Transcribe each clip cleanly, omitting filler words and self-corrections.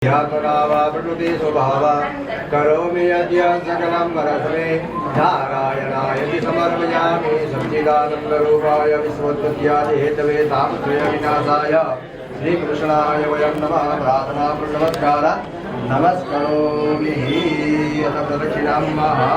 प्रकृति स्वभाव करोमि यद्य सकलं परस्मै नारायणाय समर्पयामि सच्चिदानन्दरूपाय विश्वोत्पत्त्यादि हेतवे तापत्रय विनाशाय श्रीकृष्णाय वयं नमः प्रार्थना नमस्कार नमस्करोमि अथ प्रदक्षिणां महा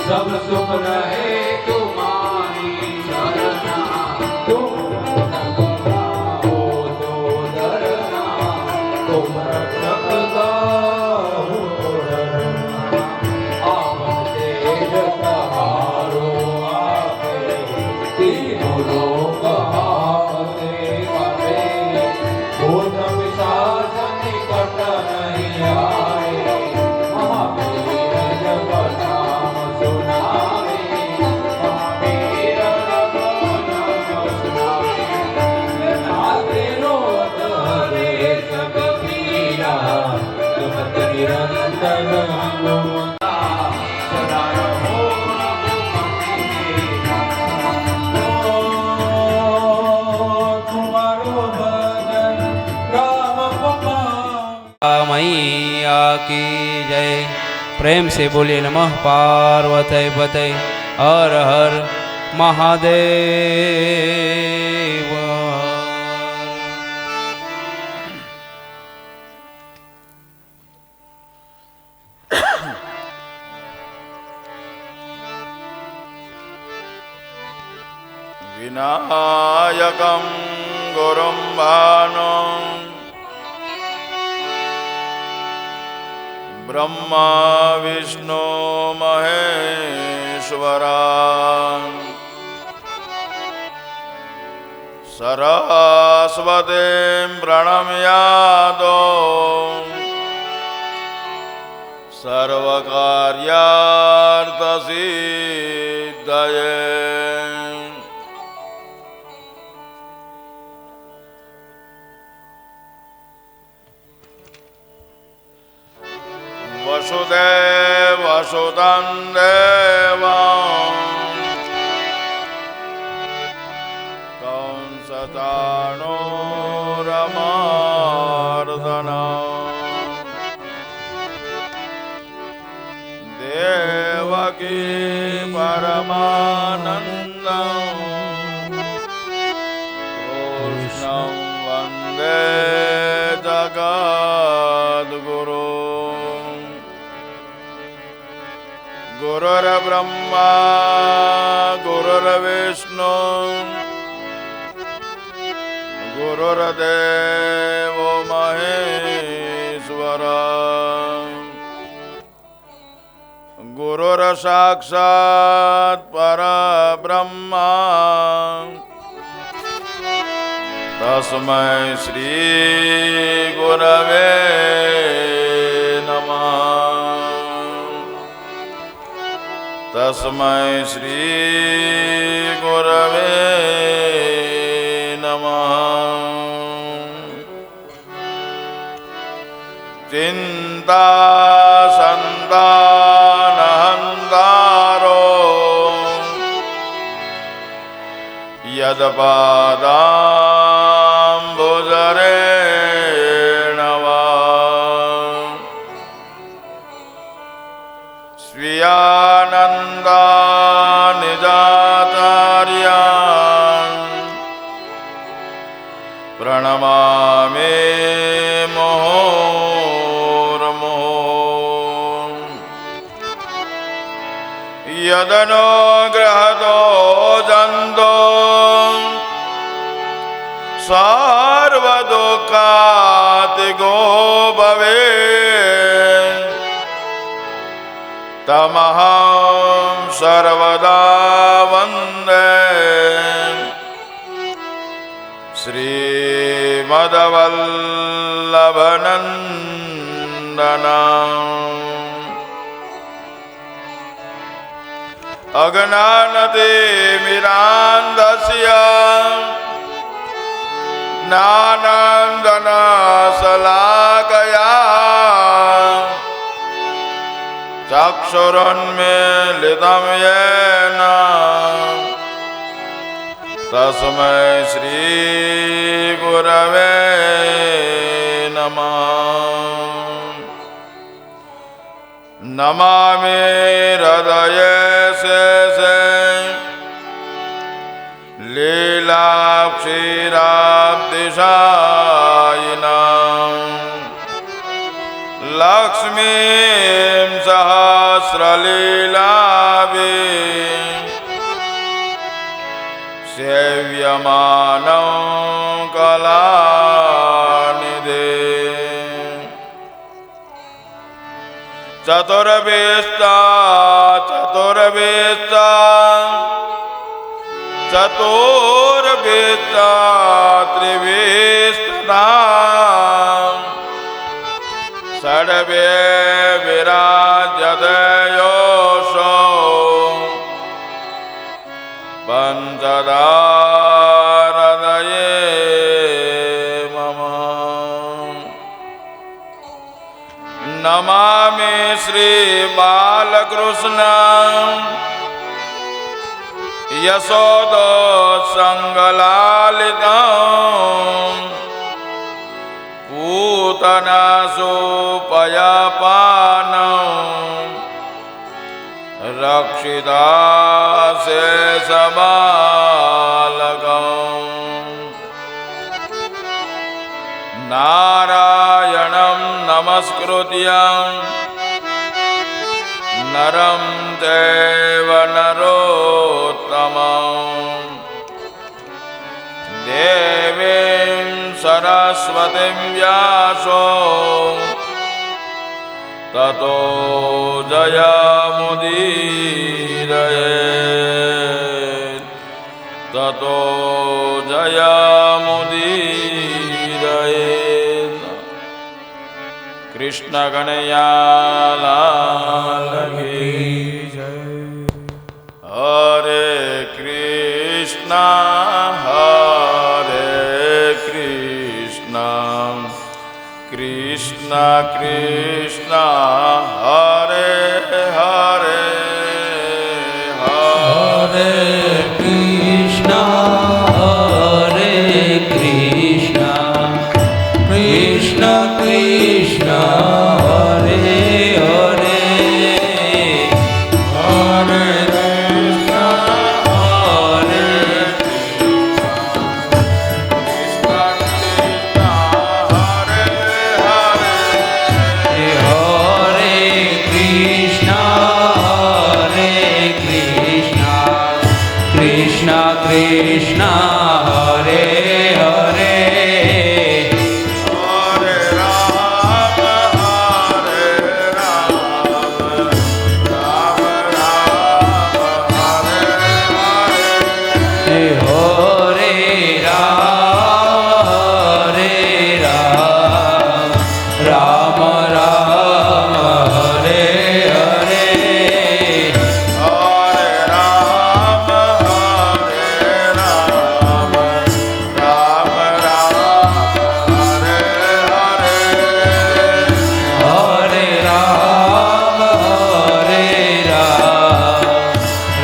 सब सुख रहे तुम्हारी शरणा तुम हो तो डरना तुम रक्षक हो डरना आवन तेज सहारो आपे तीनों लोक आपसे करे भूत पिशाच निकट नहीं आए महावीर जब नाम सुनावे की जय। प्रेम से बोलिए नमः पार्वती पते हर हर महादेव। विनायकं गुरुं भानुं ब्रह्मा विष्णु महेश्वरा सरस्वतीं प्रणम्यादो सर्वकार्यार्थसिद्धये। वसुदेवसुतं देवं कंसचाणूरमर्दनं देवकी परमानन्दं कृष्णं वन्दे जगद्गुरुम्। गुरुर्ब्रह्मा गुरुर्विष्णु गुरुर्देवो महेश्वरा गुरुर्साक्षात् परब्रह्मा तस्मै श्री गुरवे नमः। तस्मै श्री गुरवे नमः। चिन्ता सन्तानहन्तारो यदपादाम्बुजरेण वा स्वीयानन्दानिजाचार्यान् प्रणमामि मुहुर्मुहुः। यदनुग्रहतो जन्तो सर्वदुःखातिगो भवेत् तमहं सर्वदा वन्दे श्रीमद्वल्लभनन्दनम्। अज्ञानतिमिरान्धस्य ज्ञानाञ्जनशलाकया चक्षुरुन्मीलितं येन तस्मै श्रीगुरवे नमः। नमामि हृदये शेषे लीलाक्षीराब्धिशायिनां लक्ष्मीं सहस्रलीलाभिः सेव्यमानं कलानिधे। चतुर्वेष्टा चतुर्वेष्टा चतुर्वेष्टा त्रिवेष्टा षड्वे विराजते योषो पंचदा हृदये मम। नमामि श्री बालकृष्ण यशोदोत्संगलालितं पूतनासुपयपानं रक्षितासे सबालकम् नारायणं नमस्कृत्यं नरं चैव नरोत्तमम् देवीं सरस्वतीं व्यासो ततो जयमुदीरयेत् ततो जयमुदीरयेत् कृष्ण कन्हैयालाल की जय। हरे कृष्णा कृष्ण कृष्ण हरे हरे हरे कृष्ण कृष्ण कृष्ण हरे हरे हरे कृष्ण कृष्ण कृष्ण हरे हरे हरे राम राम राम हरे हरे हरे राम राम हरे हरे हरे राम राम राम हरे हरे हरे राम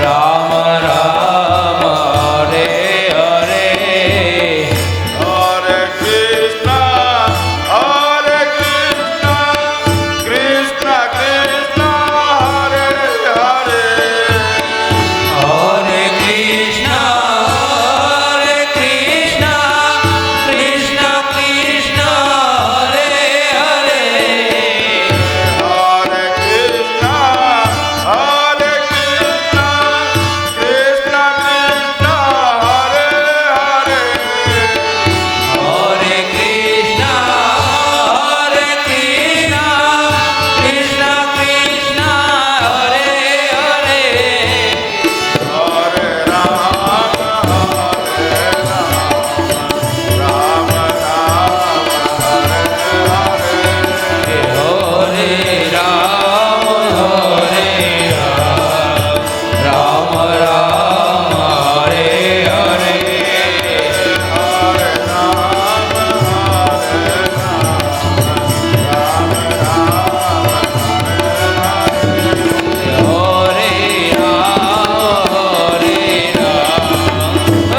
राम राम हरे हरे हरे कृष्ण कृष्ण कृष्ण हरे हरे हरे कृष्ण कृष्ण कृष्ण हरे हरे हरे कृष्ण कृष्ण कृष्ण हरे हरे हरे कृष्ण कृष्ण कृष्ण हरे हरे हरे राम राम हरे हरे हरे राम राम राम हरे हरे हरे राम हरे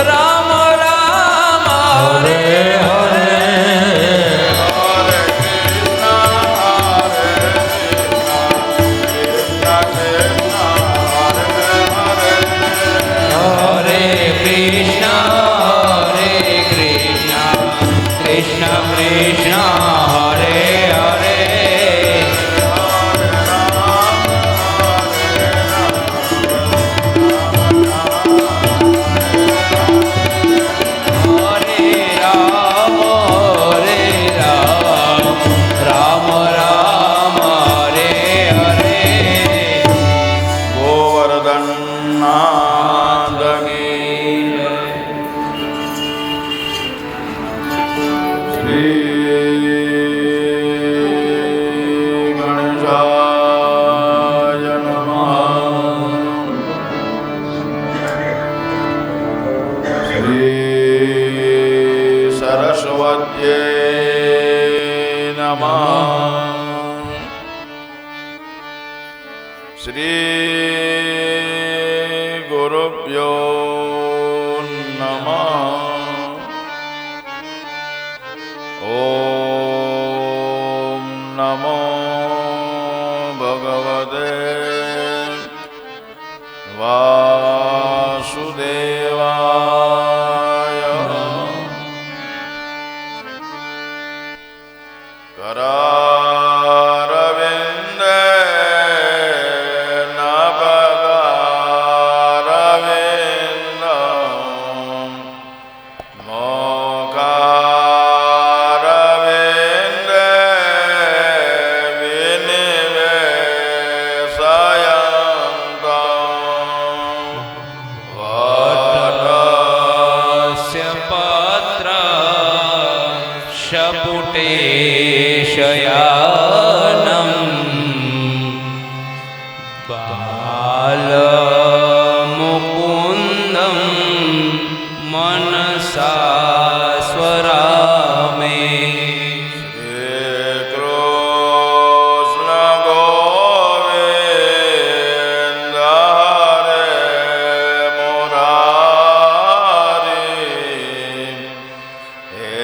राम राम हरे हरे हरे कृष्ण कृष्ण हरे हरे हरे कृष्ण कृष्ण कृष्ण हरे हरे हरे राम राम राम हरे हरे गोवर्धन नाथ की श्री गणेशाय नमः श्री सरस्वत्यै नमः श्री गुरुभ्यो नमः। ॐ વાસુદેવાય કરારવિંદે નભગારવિંદમ મોકારવિંદે શયાનમ બાલમુકુંદમ મનસા સ્વરામે કૃષ્ણ ગોવિંદ હરે મુરારી હે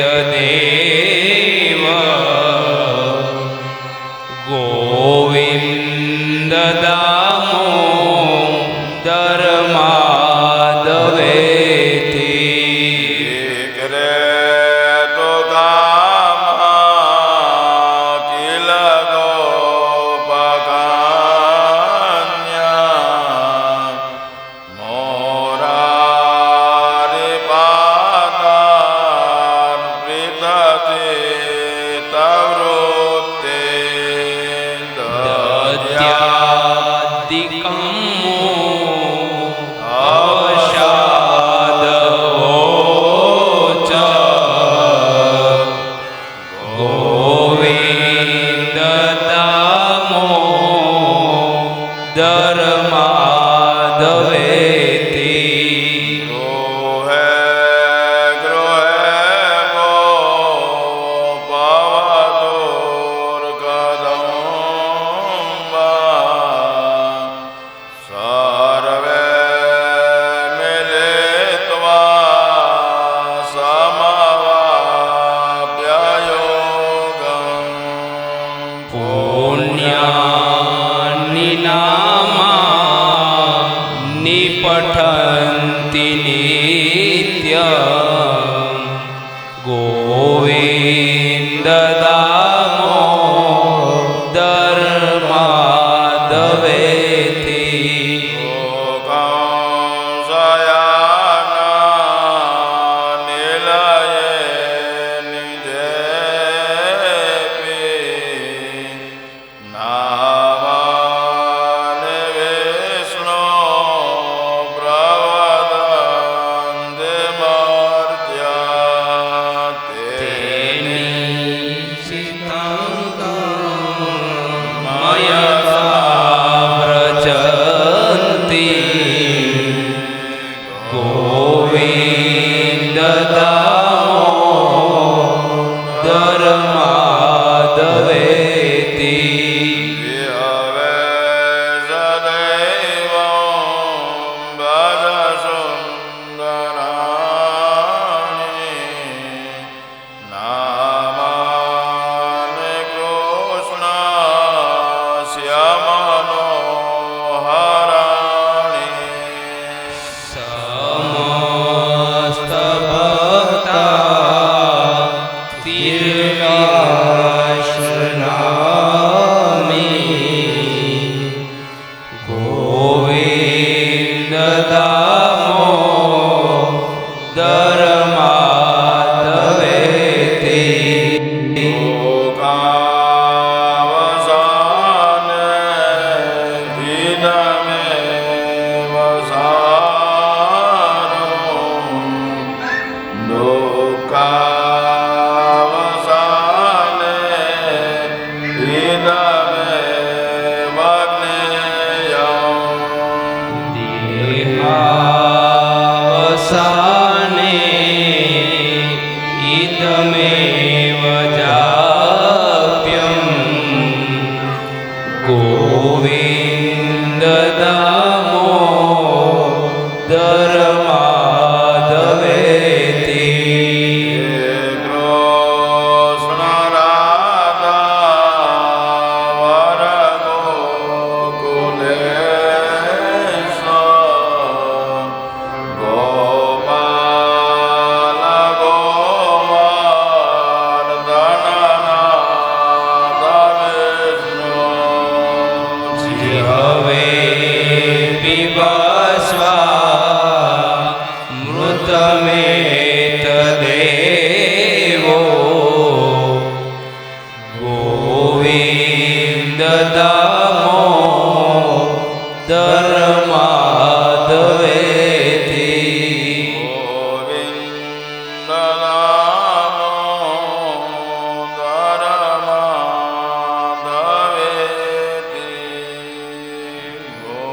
મૃતમેતદેવ ગોવિંદ દામોદર માધવેતી કરે તો કામા કિલ ગોપકાન્યા મોરારી પાદાન પ્રીતચિત્તવૃત્તે દત્યાદિકં પઠંતિ નિત્યં ગોવિંદ દામોદર માધવેતી ધર્માધવેથી ગોવિંદ નામો ધર્માધવેથી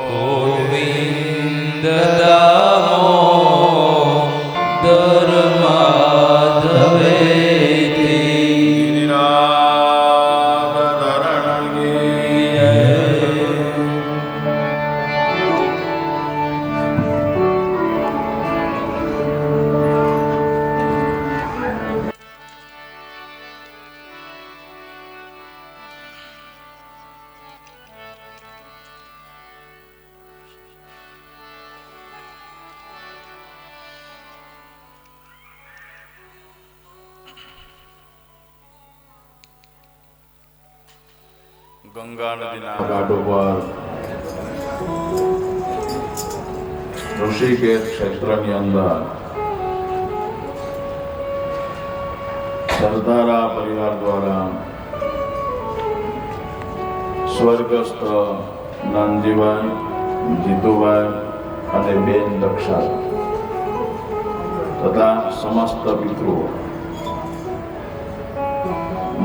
ગોવિંદ દામો ધર્માધવેથી ગિરિરાજ ધરણ કી જય. ગંગા નદીના ઘાટ ઉપર ઋષિકેશ ક્ષેત્રની અંદર સરદારા પરિવાર દ્વારા સ્વર્ગસ્થ નાનજીભાઈ, જીતુભાઈ અને બેન દક્ષા તથા સમસ્ત પિતૃઓ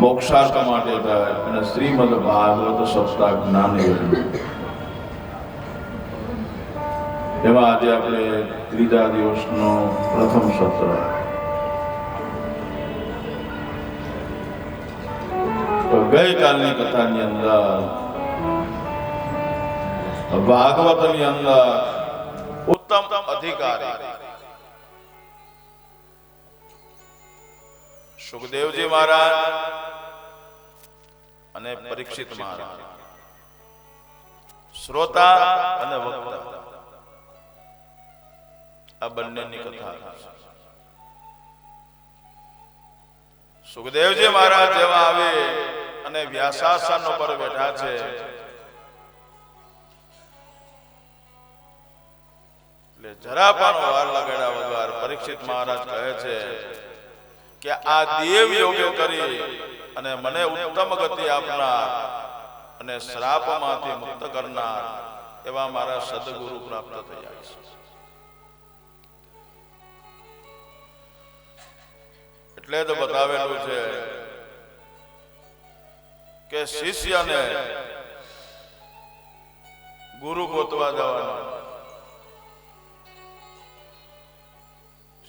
મોક્ષાર્થ માટે થાય અને શ્રીમદ ભાગવત સપ્તાહ જ્ઞાન યોજના એમાં આજે આપણે ત્રીજા દિવસનું પ્રથમ સત્ર તો ગઈકાલની કથાની અંદર ભાગવતની અંદર ઉત્તમ અધિકારી સુખદેવજી મહારાજ અને પરીક્ષિત મહારાજ, શ્રોતા અને વક્તા, આ બંનેની કથા. સુખદેવજી મહારાજ જેવા આવે અને વ્યાસાસન ઉપર બેઠા છે એટલે જરા પણ વાર લગાડ્યા વગર પરીક્ષિત મહારાજ કહે છે કે આ દેવ યોગે કરી અને મને ઉત્તમ ગતિ આપનાર અને શ્રાપમાંથી મુક્ત કરનાર એવા મારા સદગુરુ પ્રાપ્ત થયા છે. એટલે જ બતાવેલું છે કે શિષ્યને ગુરુ ગોતવા જવાનો,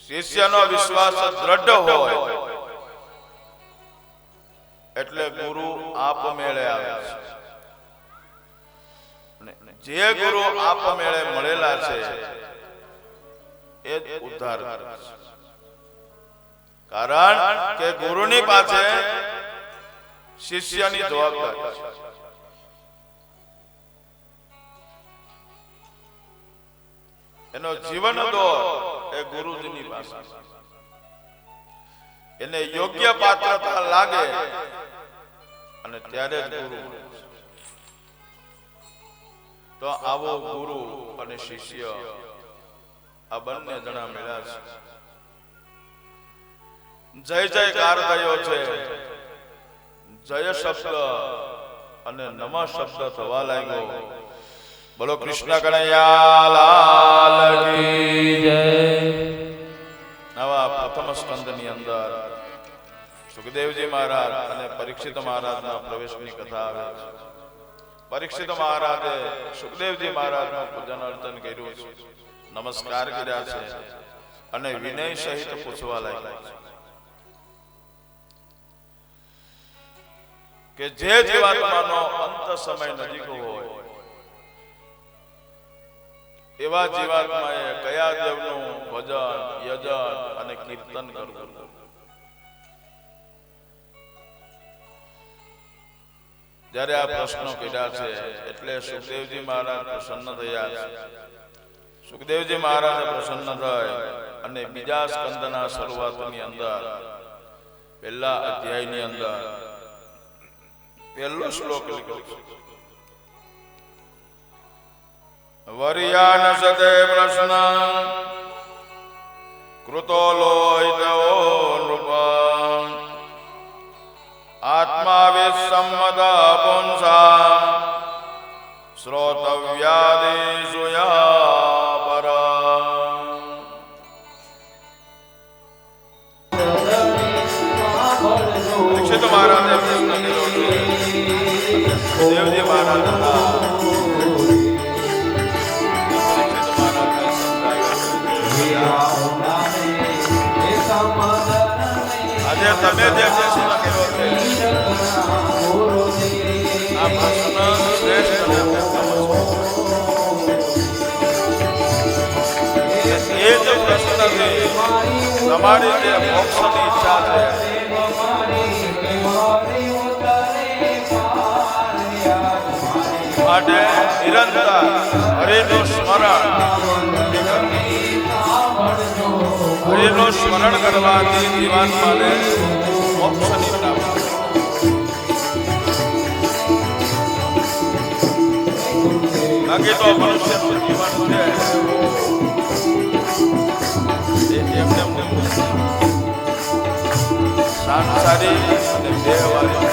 શિષ્યનો વિશ્વાસ દ્રઢ હોય એટલે ગુરુ આપમેળે આવે છે. જે ગુરુ આપમેળે મળેલા છે એ જ ઉદ્ધાર કરે છે. કારણ કે ગુરુની પાસે શિષ્યની જવાબદારી છે. એનો જીવન દોર એ ગુરુજીની પાસે. એને યોગ્ય પાત્રતા લાગે અને ત્યારે જ ગુરુ. તો આવો ગુરુ અને શિષ્ય આ બંને જણા મળ્યા છે. જય જયકાર થયો છે. જય શબ્દ અને નમઃ શબ્દ થવા લાગ્યો. બોલો કૃષ્ણ કનૈયા લાલ કી જય. નવા પ્રથમ સ્કંદની અંદર સુખદેવજી મહારાજ અને પરીક્ષિત મહારાજના પ્રવેશની કથા આવે છે. પરીક્ષિત મહારાજે સુખદેવજી મહારાજનું પૂજન અર્ચન કર્યું છે, નમસ્કાર કર્યા છે અને વિનય સહિત પૂછવા લાગ્યા છે કે જે જીવાત્માનો અંત સમય નજીક હોય એવા જીવાત્માએ કયા દેવનું ભજન, યજન અને કીર્તન કરવું. જ્યારે આ પ્રશ્નો કર્યા છે એટલે સુખદેવજી મહારાજ પ્રસન્ન થયા છે. સુખદેવજી મહારાજ પ્રસન્ન થાય અને બીજા સ્કંદના શરૂઆતની અંદર પહેલા અધ્યાયની અંદર પહેલો શ્લોક લખ્યો છે. વર્યાન સદે પ્રશ્ન કૃતો લોહિતો નૃપ આત્મા વિસમ્મદ પુંસા શ્રોતવ્યાદિ સુખદેવજી મહારાજ હતા. પરીક્ષિત મહારાજને સમજાવ્યું. આજે તમે જે પ્રશ્ન કર્યો છે આ પ્રશ્ન શ્રેષ્ઠ અને ઉત્તમ છે. એ જ પ્રશ્નથી તમારી જે મોક્ષની ઈચ્છા છે માટે નિરંતર હરિનું સ્મરણ કરવાથી જીવનમાં મોક્ષની પ્રાપ્તિ. બાકી તો મનુષ્યનું જીવન છે એમને સાંસારી અને દેહવાળી.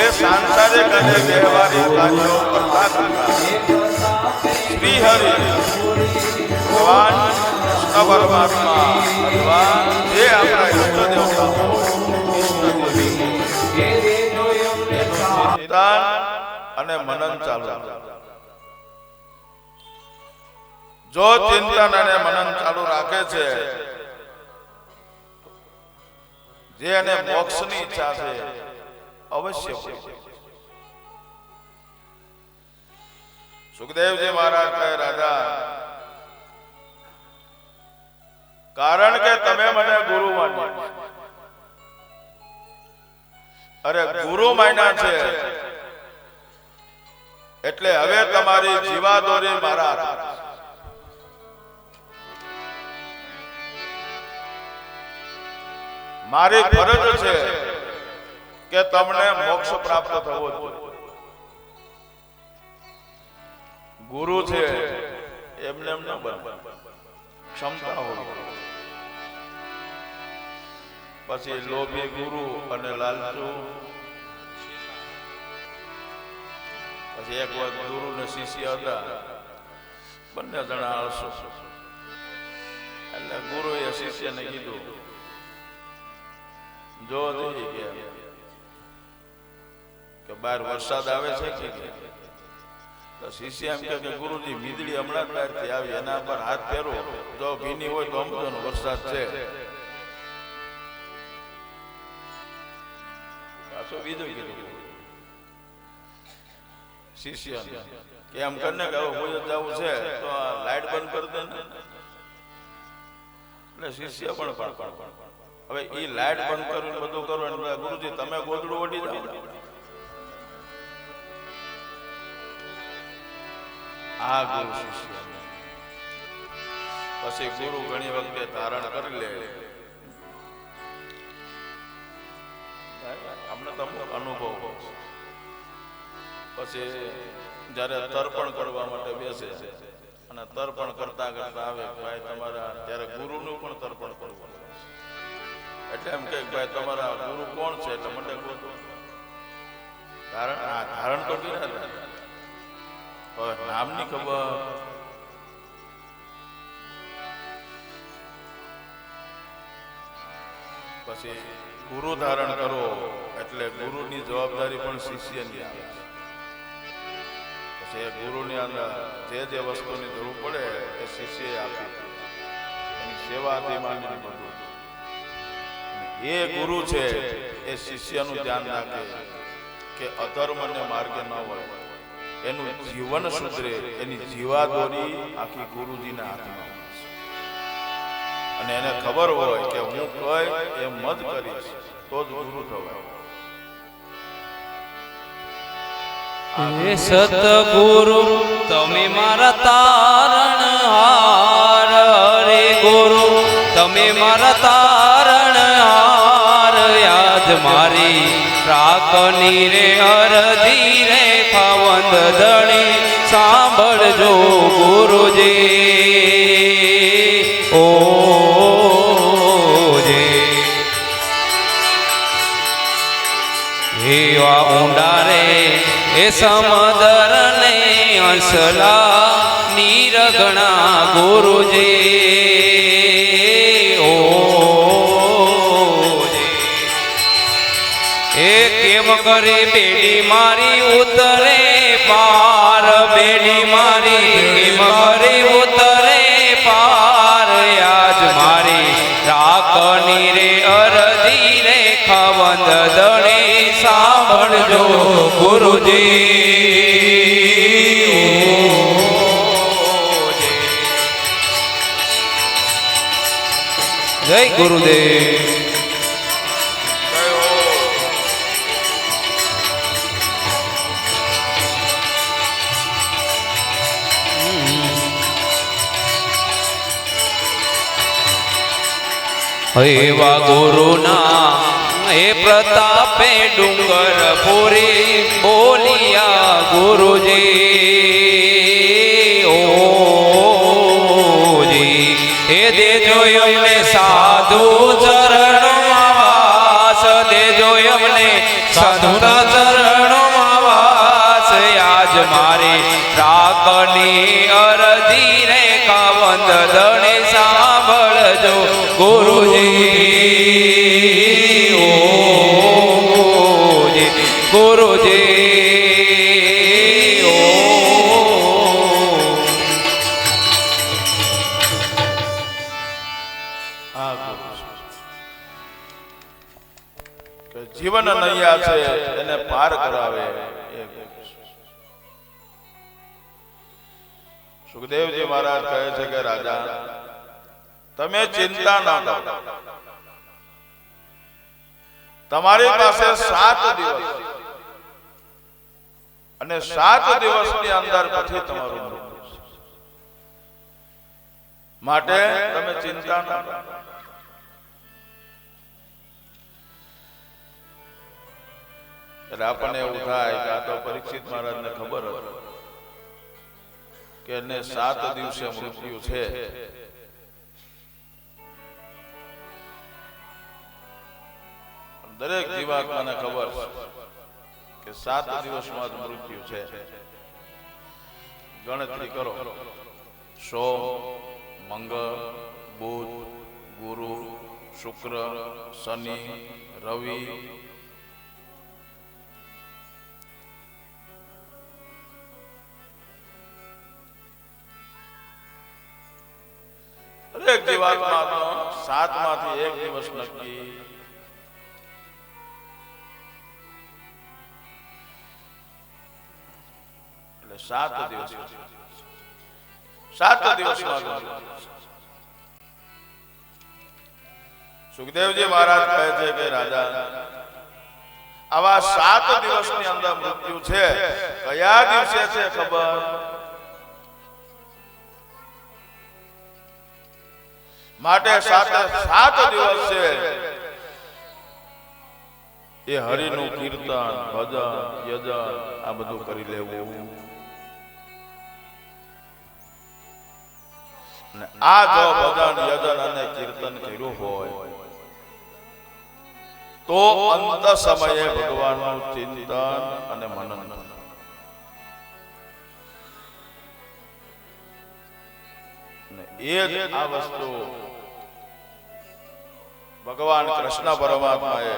એ સાંસારિક અને દેહવાળી કાર્યો કરતા કરતા શ્રી હરિ ભગવાન કૃષ્ણ પરમાત્મા અથવા જે આપણા ઈષ્ટ દેવતાઓ ચિંતન અને મનન ચાલુ. જો ચિંતન અને મનન ચાલુ રાખે છે જે એને મોક્ષની ઈચ્છા છે અવશ્ય. સુખદેવજી મહારાજ કહે રાજા, કારણ કે તમે મને ગુરુ માન્યા. અરે ગુરુ માન્યા છે એટલે હવે તમારી જીવાદોરી મારા હાથમાં. મારી ફરજ છે કે તમને મોક્ષ પ્રાપ્ત થવો જોઈએ. ગુરુ છે એમને એમ ન બને, ક્ષમતા હોય. પછી લોભી ગુરુ અને લાલચુ. પછી એક વખત ગુરુ ને શિષ્ય હતા, બંને જણા આળસુ. એટલે ગુરુએ શિષ્યને કીધું, જો કે બહાર વરસાદ આવે છે કે? તો શિષ્ય એમ કે ગુરુજી વીજળી હમણાં જ બહારથી આવી, એના પર હાથ ફેરો, જો ભીની હોય તો સમજો વરસાદ છે. પાછો બીજું કીધું શિષ્ય કે એમ કરીને કે હવે કોઈ જવું છે તો આ લાઈટ બંધ કરી દે ને. એટલે શિષ્ય પણ હવે એ લાઈટ બંધ કરવું બધું કરવું. ગુરુજી તમે ગોદડું ઓઢી જાઓ. આ ગુરુ શિષ્ય. પછી ગુરુ ઘણી વખતે ધારણ કરી લે. અમને તો અનુભવ. પછી જયારે તર્પણ કરવા માટે બેસે અને તર્પણ કરતા કરતા આવે ભાઈ તમારા, ત્યારે ગુરુનું પણ તર્પણ કરવું. એટલે એમ કે ભાઈ તમારા ગુરુ કોણ છે? એટલે મને ધારણ તો કર્યા હવે નામની ખબર. પછી ગુરુ ધારણ કરો એટલે ગુરુની જવાબદારી પણ શિષ્યની આવે. પછી એ ગુરુની અંદર જે વસ્તુની જરૂર પડે એ શિષ્યએ આપી, એની સેવાથી માંડીને બધું. એ ગુરુ છે એ શિષ્યનું ધ્યાન રાખે કે અધર્મને માર્ગે ન હોય, એનું જીવન સુધરે, એની જીવાદોરી આખી ગુરુજીના હાથમાં. અને એને ખબર હોય કે હું કઈ એમ જ કરીશ તો જ ગુરુ થવાય. સતગુરુ તમે મારા તારણહાર. રે ગુરુ તમે મારા તારણહાર. યાદ મારી રાખની રે અરજી રે ખાવંદ ધણી સાંભળજો ગુરુજી. ઓ એવા ઊંડા રે એ સમદર ને અંસલા નીરગણા ગુરુજી. ઓ એ કેમ કરી બેડી મારી ઉતરે પાર, બેડી મારી કેમ કરી ઉતરે પાર, આજ મારી રાખની રે અરજી રે ખવંદ દણી સાંભળજો ગુરુજી. જય ગુરુદેવ. એવા ગુરુના એ પ્રતાપે ડુંગર પૂરી બોલિયા ગુરુજી. ઓજી એ દેજો અમને સાધુ ચરણોમાં વાસ, દેજો અમને સંત ચરણોમાં વાસ, આજ મારી રાખની અરજી રે કાવંદ દણે સાંભળજો ગુરુજી. ઓજી ગુરુજી. ઓ જીવન નૈયા છે એને પાર કરાવે. સુખદેવજી મહારાજ કહે છે કે રાજા તમે ચિંતા ના કરો, તમારી પાસે 7 દિવસ અને 7 દિવસની અંદર પછી તમારું મૃત્યુ છે, માટે તમે ચિંતા ના કરો. એટલે આપણને એવું થાય કે આ તો પરીક્ષિત મહારાજને ખબર હતી કે એને 7 દિવસે મૃત્યુ છે, દરેક જીવાત્માને ખબર કે 7 દિવસમાં જ મૃત્યુ છે. ગણતરી કરો, સોમ, મંગળ, બુધ, ગુરુ, શુક્ર, શનિ, રવિ, દરેક જીવાત્મા 7 માંથી 1 દિવસ નક્કી. એટલે 7 દિવસ, 7 દિવસમાં. સુખદેવજી મહારાજ કહે છે કે રાજા આવા 7 દિવસની અંદર મૃત્યુ છે, કયા દિવસે છે ખબર? માટે 7 દિવસ છે એ હરિનું કીર્તન, ભજન, યજન આ બધું કરી લેવું. આ જો ભજન, યજન અને કીર્તન કર્યું હોય તો અંત સમયે ભગવાનનું ચિંતન અને મનન થાય. એ જ આ વસ્તુ ભગવાન કૃષ્ણ પરમાત્માએ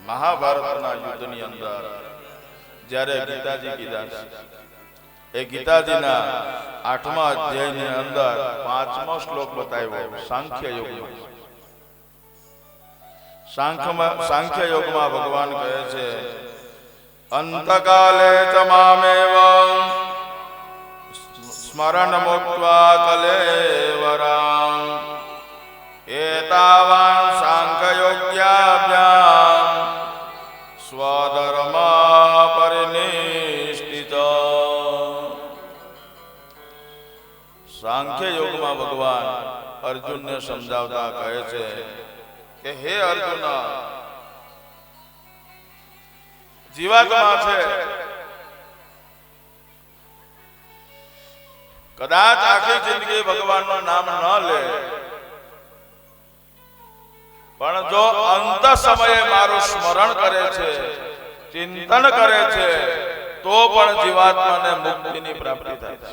મહાભારતના યુદ્ધની અંદર જ્યારે ગીતાજી કીધા છે, એ ગીતાજીના 8મા અધ્યાયની અંદર 5મો શ્લોક બતાવ્યો સાંખ્ય યોગમાં. સાંખ્ય યોગમાં ભગવાન કહે છે અંતકાલે તમામેવ સ્મરણ મુક્ત્વા કલેવરામ એતાવાન સાંખ્યયોગ્યાભ્યામ સ્વધર્મા પરિનિષ્ઠિત. સાંખ્ય યોગમાં ભગવાન અર્જુનને સમજાવતા કહે છે કે હે અર્જુન, જીવાત્મા છે કદાચ આખી જિંદગી ભગવાનનું નામ ન લે, પણ જો અંત સમયે મારું સ્મરણ કરે છે, ચિંતન કરે છે, તો પણ જીવાત્માને મુક્તિની પ્રાપ્તિ થાય છે.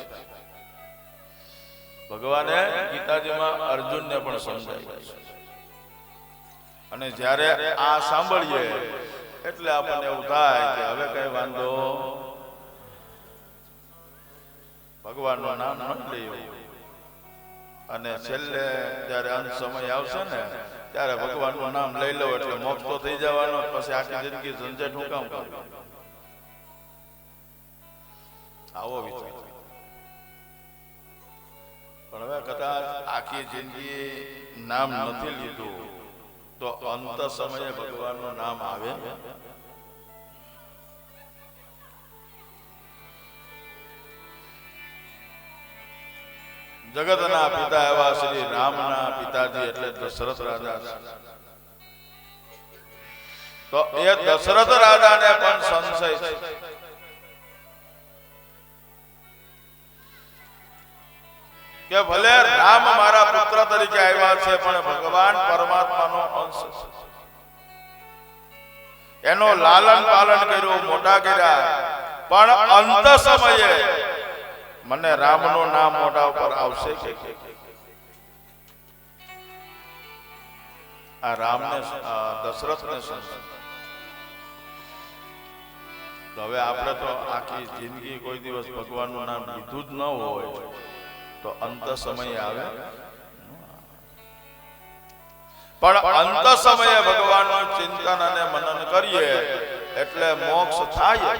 ભગવાને ગીતાજીમાં અર્જુનને પણ સમજાવ્યું છે. અને જ્યારે આ સાંભળીએ એટલે આપણને એવું થાય કે હવે કઈ વાંધો ભગવાનનું નામ ન લઈએ અને છેલ્લે જ્યારે અંત સમય આવશે ને ત્યારે ભગવાનનું નામ લઈ લો એટલે મોક્ષ તો થઈ જવાનો, પછી આખી જિંદગી ઝંઝટ હું કામ કરું? આવો વિચાર. પણ હવે કદાચ આખી જિંદગી નામ નથી લીધું તો અંત સમયે ભગવાનનું નામ આવે. જગતના પિતા એવા શ્રી રામના પિતાજી એટલે દશરથ રાજા છે. તો એ દશરથ રાજાને પણ સંશય છે કે ભલે રામ મારા પુત્ર તરીકે આવ્યા છે પણ ભગવાન પરમાત્માનો અંશ છે. એનો લાલન પાલન કર્યું, મોટા કર્યા, પણ અંત સમયે મને રામનું નામ મોઢા ઉપર આવશે કે આ રામને દશરથને સંશય. તો હવે આપણે તો આખી જિંદગી કોઈ દિવસ ભગવાનનું નામ લીધું જ ન હોય તો અંત સમય આવે. પણ અંત સમયે ભગવાનનું ચિંતન અને મનન કરીએ એટલે મોક્ષ થાય.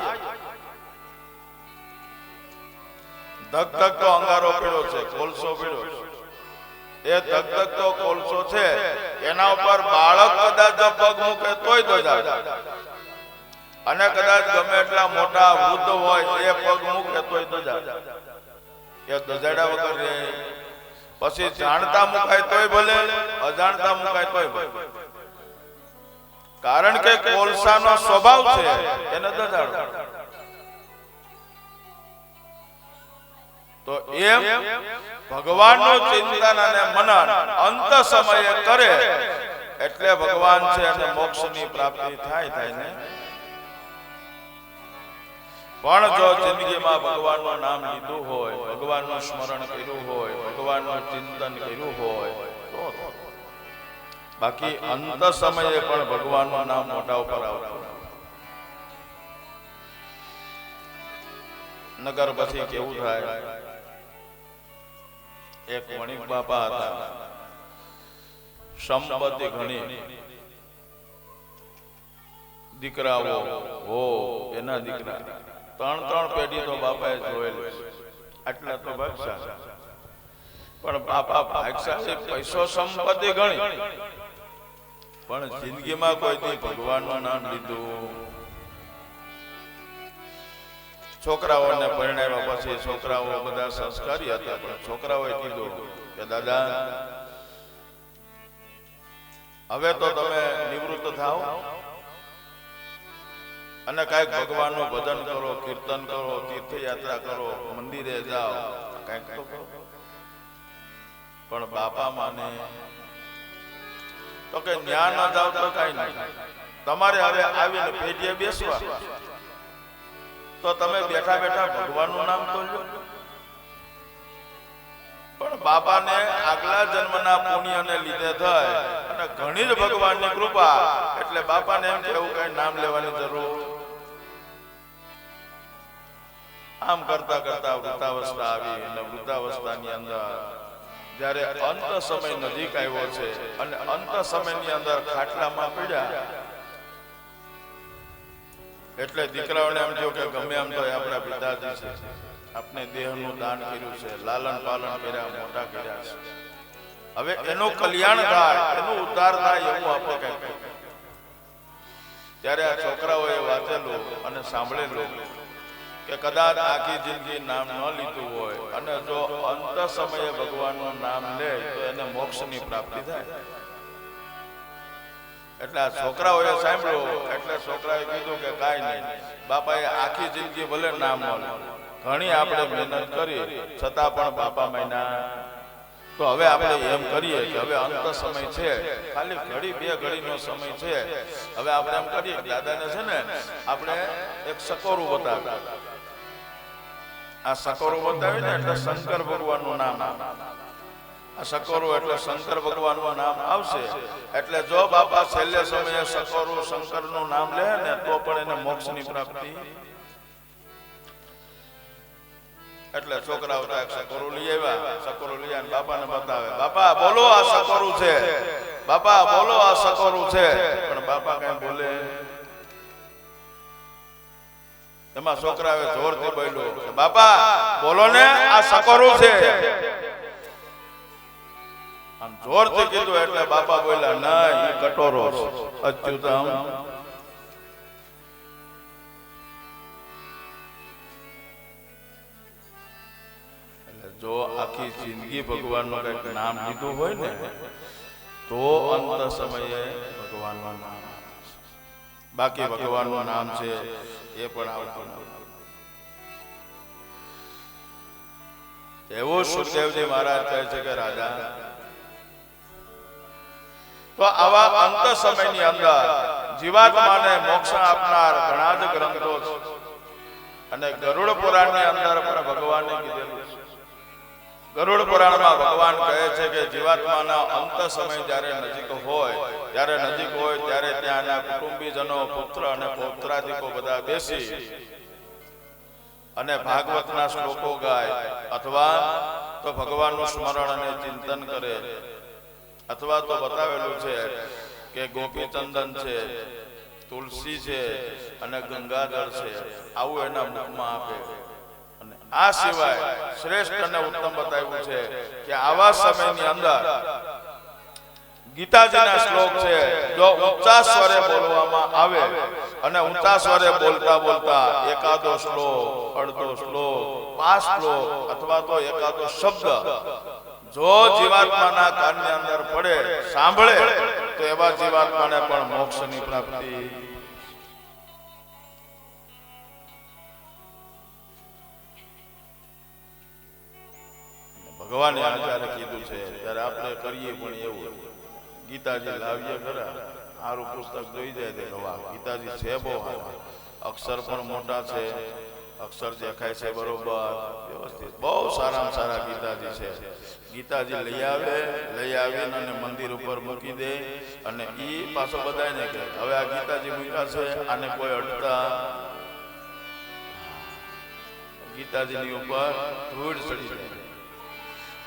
ધગધગતો અંગારો પીળો છે, કોલસો પીળો છે. એ ધગધગતો કોલસો છે એના ઉપર બાળક કદાચ પગ મૂકે તોય દજાડે, અને કદાચ ગમે એટલા મોટા વૃદ્ધ હોય એ પગ મૂકે તોય દજાડે. એ દજાડ્યા વગર રહે. પછી જાણતા મુકાય તોય ભલે, અજાણતા મુકાય તોય ભલે. કારણ કે કોલસાનો સ્વભાવ છે એને દજાડો. તો એમ ભગવાનનું ચિંતન અને મનન અંત સમયે કરે એટલે ભગવાન છે અને મોક્ષની પ્રાપ્તિ થાય ને. પણ જો જિંદગીમાં ભગવાનનું નામ લીધું હોય, ભગવાનનું સ્મરણ કર્યું હોય, ભગવાનનું ચિંતન કર્યું હોય તો બાકી અંત સમયે પણ ભગવાનનું નામ મોઢા ઉપર આવતું. નગર પછી કેવું થાય? એક વણિક બાપા હતા, સંપત્તિ ઘણી, દીકરાઓ હો એના દીકરા, 3 પેઢી તો બાપાએ જોયેલી. આટલા તો ભાગશાળી. પણ બાપા ભાગશાળી, પૈસો સંપત્તિ ઘણી, પણ જિંદગીમાં કોઈથી ભગવાનનું નામ લીધું. છોકરાઓને પરણાવ્યા પછી છોકરાઓ બધા સંસ્કારી હતા, પણ છોકરાઓએ કીધું કે દાદા હવે તો તમે નિવૃત્ત થાઓ અને કઈક ભગવાનનું ભજન કરો, કીર્તન કરો, તીર્થયાત્રા કરો, મંદિરે જાઓ, કઈક તો કરો. પણ બાપા માને તો કે ન્યા ન જાવ તો કઈ નહીં, તમારે હવે આવીને પેઢીએ બેસવા, તો તમે બેઠા બેઠા ભગવાનનું નામ તો લો. પણ બાપાને આગલા જન્મના પુણ્યને લીધે થાય અને ઘણી જ ભગવાનની કૃપા, એટલે બાપાને એમ કે એવું કઈ નામ લેવાની જરૂર. આમ કરતા કરતા વૃદ્ધાવસ્થા આવી અને વૃદ્ધાવસ્થાની અંદર જ્યારે અંત સમય નજીક આવ્યો છે અને અંત સમયની અંદર ખાટલામાં પડ્યા એટલે દીકરાઓને એમ થયું કે ગમે એમ તો આપણા પિતાજી છે, આપણે દેહનું દાન કર્યું છે, લાલન પાલન કર્યા, મોટા કર્યા છે, હવે એનું કલ્યાણ થાય, એનું ઉદ્ધાર થાય એવું આપણે કઈ. ત્યારે આ છોકરાઓએ વાંચેલું અને સાંભળેલું કે કદાચ આખી જિંદગી નામ ન લીધું હોય અને જો અંત સમયે ભગવાનનું નામ લે તો એને મોક્ષની પ્રાપ્તિ થાય. એટલે આ છોકરાઓએ સાંભળ્યું એટલે છોકરાએ કીધું કે કાંઈ નહીં, બાપાએ આખી જિંદગી ભલે નામ ન લે, ઘણી આપણે મહેનત કરી છતાં પણ બાપા માન્યા, તો હવે આપણે એમ કરીએ કે હવે અંત સમય છે, ખાલી ઘડી 2 ઘડીનો સમય છે, હવે આપણે એમ કરીએ કે દાદાને છે ને આપણે એક સકોરું બતાવ્યું. આ સકોરું બતાવીને એટલે શંકર ભગવાનનું નામ આ સકોરું એટલે શંકર ભગવાનનું નામ આવશે. એટલે જો બાપા છેલ્લે સમયે સકોરું શંકરનું નામ લે ને તો પણ એને મોક્ષની પ્રાપ્તિ. એટલે છોકરાઓ સકોરું લઈ આવ્યા. સકોરું લઈ આવીને બાપાને બતાવે. બાપા બોલો આ સકોરું છે, બાપા બોલો આ સકોરું છે. પણ બાપા કઈ બોલે. એમાં છોકરાએ જોરથી બોલ્યો, બાપા બોલો ને આ સકોરું છે. આમ જોરથી કીધું એટલે બાપા બોલ્યા, ના એ કટોરો છે. અચ્યુતમ. એટલે જો આખી જિંદગી ભગવાનનું કઈક નામ લીધું હોય ને તો અંત સમયે ભગવાનનું નામ, બાકી ભગવાનનું નામ છે એ પણ આવતું નથી. એવું સુખદેવજી મહારાજ કહે છે કે રાજા, તો આવા અંત સમયની અંદર જીવાત્માને મોક્ષ આપનાર ઘણા જ ગ્રંથો છે. અને ગરુડ પુરાણની અંદર પણ ભગવાને કીધેલું છે. ગરુડ પુરાણમાં ભગવાન કહે છે કે જીવાત્માના અંત સમય જ્યારે નજીક હોય ત્યારે ત્યાંના કુટુંબીજનો, પુત્ર અને પૌત્રાદિકો બધા બેસી અને ભાગવતના શ્લોકો ગાય, અથવા તો ભગવાનનું સ્મરણ અને ચિંતન કરે, અથવા તો બતાવેલું છે કે ગોપી ચંદન છે, તુલસી છે અને ગંગાજળ છે, આવું એના મુખમાં આપે. અને આ સિવાય શ્રેષ્ઠ અને ઉત્તમ બતાવ્યું છે કે આવા સમયની અંદર ગીતાજીના શ્લોક છે, જો ઊંચા સ્વરે બોલવામાં આવે અને ઊંચા સ્વરે બોલતા બોલતા એકાદો શ્લોક, અડધો શ્લોક, 5 શ્લોક અથવા તો એકાદો શબ્દ જો જીવાત્માના કાનની અંદર પડે, સાંભળે, તો એવા જીવાત્માને પણ મોક્ષની પ્રાપ્તિ. ભગવાને આચાર્ય કીધું છે ત્યારે આપણે કરીએ પણ એવું. ગીતાજી લાવીએ ખરા, સારું પુસ્તક જોઈ જાય તે ગવા. ગીતાજી છે બહુ સારા, અક્ષર પણ મોટા છે, અક્ષર દેખાય છે બરોબર વ્યવસ્થિત, બહુ સારામાં સારા ગીતાજી છે. ગીતાજી લઈ આવીને અને મંદિર ઉપર મૂકી દે અને ઈ પાછો બધાને કહે, હવે આ ગીતાજી મૂક્યા છે, આને કોઈ અડતા. ગીતાજીની ઉપર ધૂળ ચડી જાય.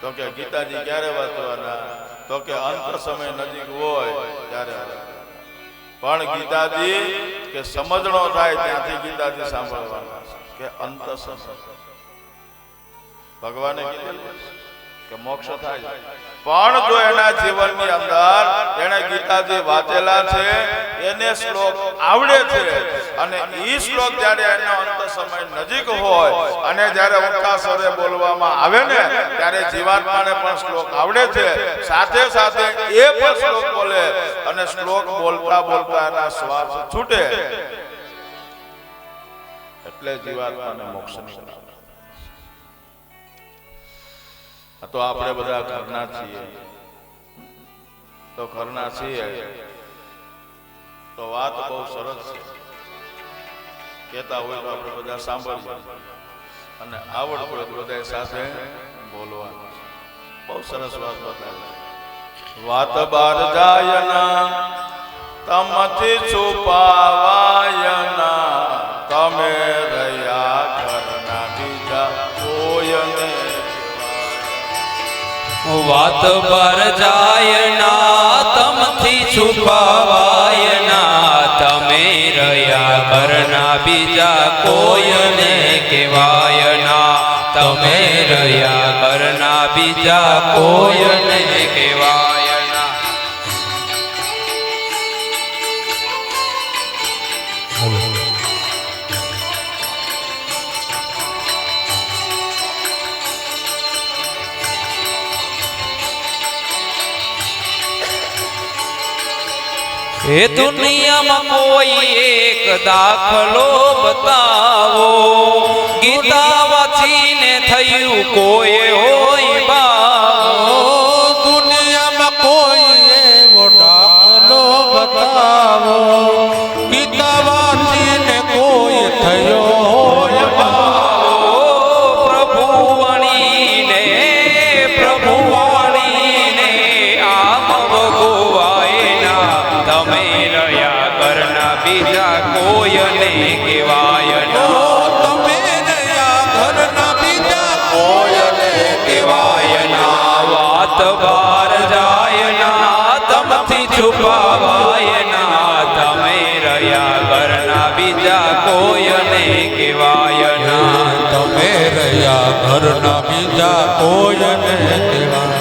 તો કે ગીતાજી ક્યારે વાંચવાના? તો કે અંત સમય નજીક હોય ત્યારે. પણ ગીતાજી કે સમજણો થાય ત્યાંથી ગીતાજી સાંભળવાના કે અંત સમય. ભગવાને કીધેલું કે મોક્ષ થાય, પણ જો એના જીવનની અંદર એને ગીતાજી વાંચેલા છે, એને શ્લોક આવડે છે, અને ઈ શ્લોક જ્યારે એનો અંત સમય નજીક હોય અને જ્યારે ઊંચા સ્વરે બોલવામાં આવે ને ત્યારે જીવાત્માને પણ શ્લોક આવડે છે, સાથે સાથે એ પણ શ્લોક બોલે અને શ્લોક બોલતા બોલતા એના શ્વાસ છૂટે, એટલે જીવાત્માને મોક્ષની પ્રાપ્તિ. તો આપણે બધા ઘરના છીએ, તો ઘરના છીએ તો વાત બહુ સરસ છે. કહેતા હોય તો આપણે બધા સાંભળીએ અને આવડ પડે તો બધા સાથે બોલવાનું. બહુ સરસ વાત બતાવી. વાત બાર જાયના તમથી છુપાવાયના, તમે રહ્યા ઘરના બીજા કોયને. વાત પર જાય ના તમથી છુપાવાય ના, તમે રહ્યા ઘરના બીજા કોઈને કહેવાય ના, તમે રહ્યા ઘરના બીજા કોઈને કહેવાય ના. એ દુનિયામાં કોઈ એક દાખલો બતાવો, ગીતા વાંચીને થયું કોઈ હોય બાવો. દુનિયામાં કોઈ એવો દાખલો બતાવો, ગીતા વાંચીને કોઈ થયો હોય બાવો. પ્રભુ વાણીને પ્રભુ વાણી કહેવાય ના. તમે રહ્યા ઘરના બીજા કોઈને કહેવાય.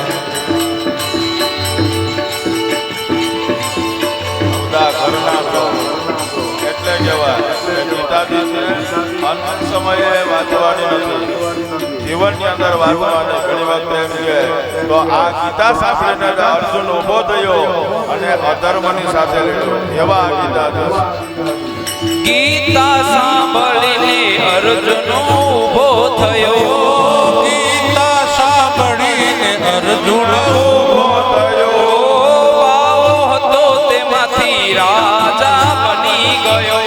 બધા ઘરના છો એટલે કહેવાય કે ગીતાજી છે અંત સમયે વાંચવાની નથી, જીવનની અંદર વાંચવાની. ઘણી વખત એમ કે તો આ ગીતા સાંભળીને અર્જુન ઉભો થયો અને અધર્મની સાથે લડ્યો, એવા આ ગીતાજી છે. ગીતા સાંભળીને અર્જુન ઊભો થયો. ગીતા સાંભળીને અર્જુન ઉભો થયો. વાવો હતો તેમાંથી રાજા બની ગયો.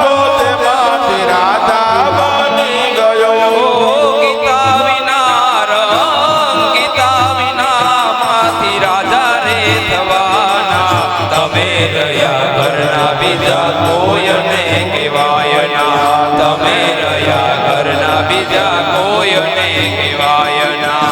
તો તેમાંથી રાજા બની ગયો. ગીતા વિના રંગ, ગીતા વિના માંથી રાજા રે થવાના. તમે રહ્યા ઘરના બીજા કોઈને કહેવાય ના. તમે રહ્યા ઘરના બીજા કોઈને કહેવાય ના.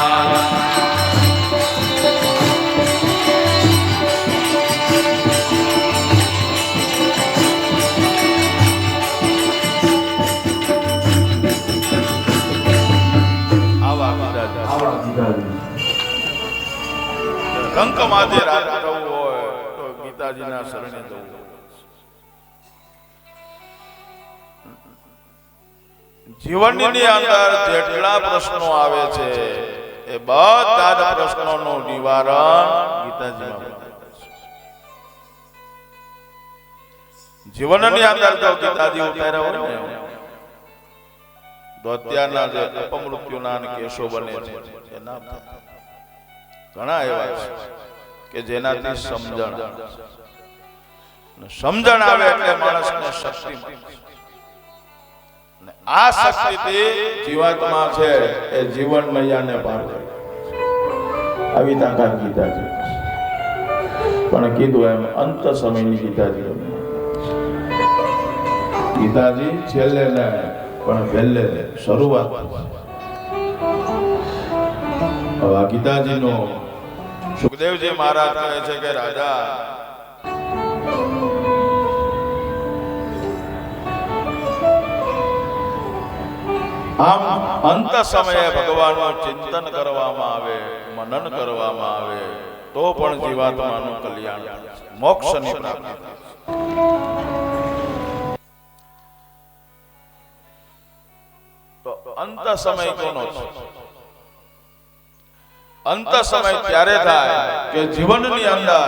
આવા ગીતાજી. કંકમાંથી રાજા થવું હોય તો ગીતાજીના શરણે જવું. જીવનની અંદર જેટલા પ્રશ્નો આવે છે એ બધા જ પ્રશ્નોનું નિવારણ ગીતાજીમાં બતાવે છે. જીવનની અંદર જો ગીતાજી ઉતાર્યા હોય ને તો અત્યારના જે અપમૃત્યુના કેસો બને છે એ ના થાય. ઘણા એવા છે કે જેનાથી સમજણ આવે એટલે માણસને શક્તિ મળે. આ શક્તિથી જીવાત્મા છે એ જીવન મૈયાને પાર કરે. આવી તાકાત ગીતાજી. પણ કીધું એમ અંત સમયની ગીતાજી. ગીતાજી છેલ્લે ને પણ પહેલે શરૂઆત. હવે આ ગીતાજીનો સુખદેવજી મહારાજ કહે છે કે રાજા, આમ અંત સમયે ભગવાનનું ચિંતન કરવામાં આવે, મનન કરવામાં આવે તો પણ જીવાત્માનું કલ્યાણ થાય છે, મોક્ષની પ્રાપ્તિ થાય છે. તો અંત સમય કોનો છે? અંત સમય ત્યારે થાય કે જીવનની અંદર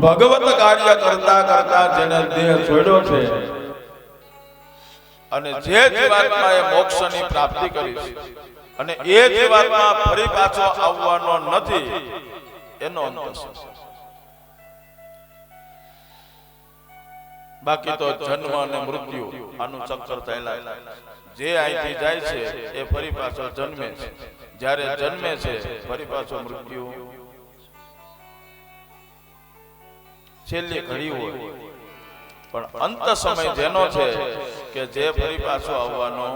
ભગવત કાર્ય કરતા કરતા જેને દેહ છોડ્યો છે અને જે જીવાત્માએ મોક્ષની પ્રાપ્તિ કરી છે અને એ જીવાત્મા ફરી પાછો આવવાનો નથી, એનો અંત છે. બાકી તો જન્મ અને મૃત્યુ આનું ચક્કર ચાલ્યા. જે અહીંથી જાય છે એ ફરી પાછો જન્મે છે, જ્યારે જન્મે છે ફરી પાછો મૃત્યુ છેલ્લી ઘડી હોય. પણ અંત સમય જેનો છે કે જે ફરી પાછો આવવાનો,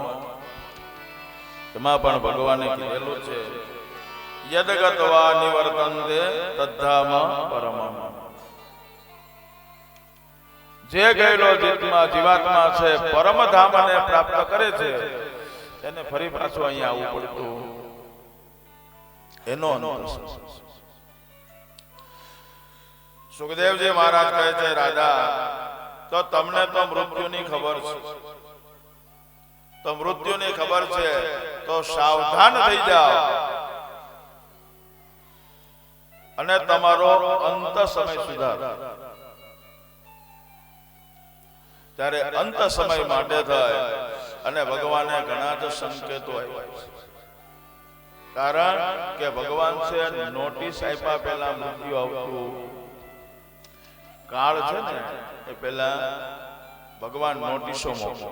એમાં પણ ભગવાને કીધેલું છે યદગત્વા નિવર્તન્તે તદ્ધામ પરમમ. જે ગયેલો જીવાત્મા છે પરમધામને પ્રાપ્ત કરે છે એને ફરી પાછું અહીંયા આવવું પડતું, એનો અંત. સુખદેવજી મહારાજ કહે છે રાજા, તો તમને તો મૃત્યુની ખબર છે, તો મૃત્યુની ખબર છે તો સાવધાન થઈ જાઓ અને તમારો અંત સમય સુધારો. ત્યારે અંત સમય માટે થાય અને ભગવાને ઘણા જ સંકેતો આપ્યા છે. કારણ કે ભગવાન છે નોટિસ આપ્યા પહેલા મૃત્યુ આવતું કાળ છે ને એ પહેલા ભગવાન નોટિસો મોકલે.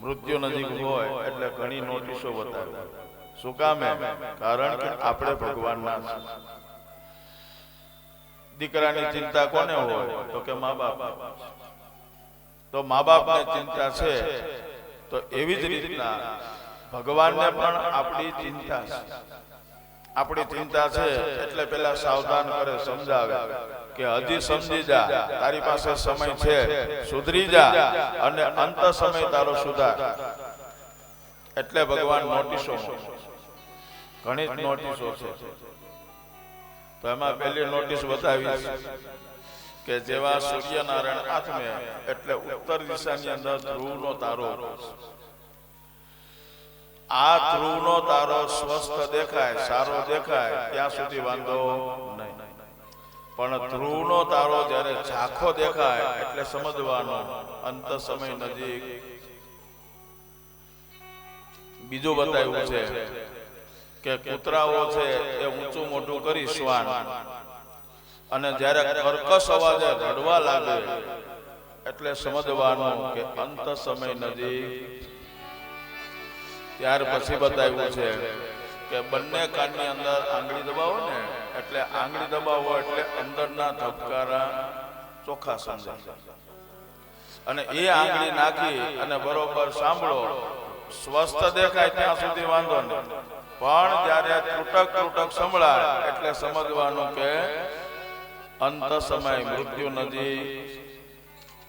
મૃત્યુ નજીક હોય એટલે ઘણી નોટિસો બતાવે. શું કામે? કારણ કે આપણે ભગવાનના છે. દીકરાની ચિંતા કોને હોય? તો કે મા બાપ. તો મા બાપની ચિંતા છે તો એવી જ રીતના ભગવાનને પણ આપણી ચિંતા છે. આપણી ચિંતા છે એટલે પેલા સાવધાન કરે, સમજાવે કે હજી સમજી જા, તારી પાસે સમય છે, સુધરી જા અને અંત સમય તારો સુધાર. એટલે ભગવાન નોટિસો ઘણી જ નોટિસો છે. તો એમાં પહેલી નોટિસ બતાવી કે જેવા સૂર્યનારાયણ આથમે એટલે ઉત્તર દિશાની અંદર ધ્રુવનો તારો, આ ધ્રુવનો તારો સ્વસ્થ દેખાય, સારો દેખાય ત્યાં સુધી વાંધો નહીં. પણ ધ્રુવનો તારો જ્યારે ઝાંખો દેખાય એટલે સમજવાનો અંત સમય નજીક. બીજું બતાવ્યું છે કે કૂતરાઓ છે એ ઊંચું મોટું કરી શ્વાન, અને જ્યારે કર્કશ અવાજે રડવા લાગે એટલે સમજવાનું કે અંત સમય નજીક. ત્યાર પછી બતાવ્યું છે કે બંને કાનની અંદર આંગળી દબાવો ને, એટલે આંગળી દબાવો એટલે અંદરના ધબકારા ચોખ્ખા સમજાય, અને એ આંગળી નાખી અને બરોબર સાંભળો. સ્વસ્થ દેખાય ત્યાં સુધી વાંધો નહીં, પણ જ્યારે ત્રુટક સંભળાય એટલે સમજવાનું કે અંત સમય, મૃત્યુ નજીક.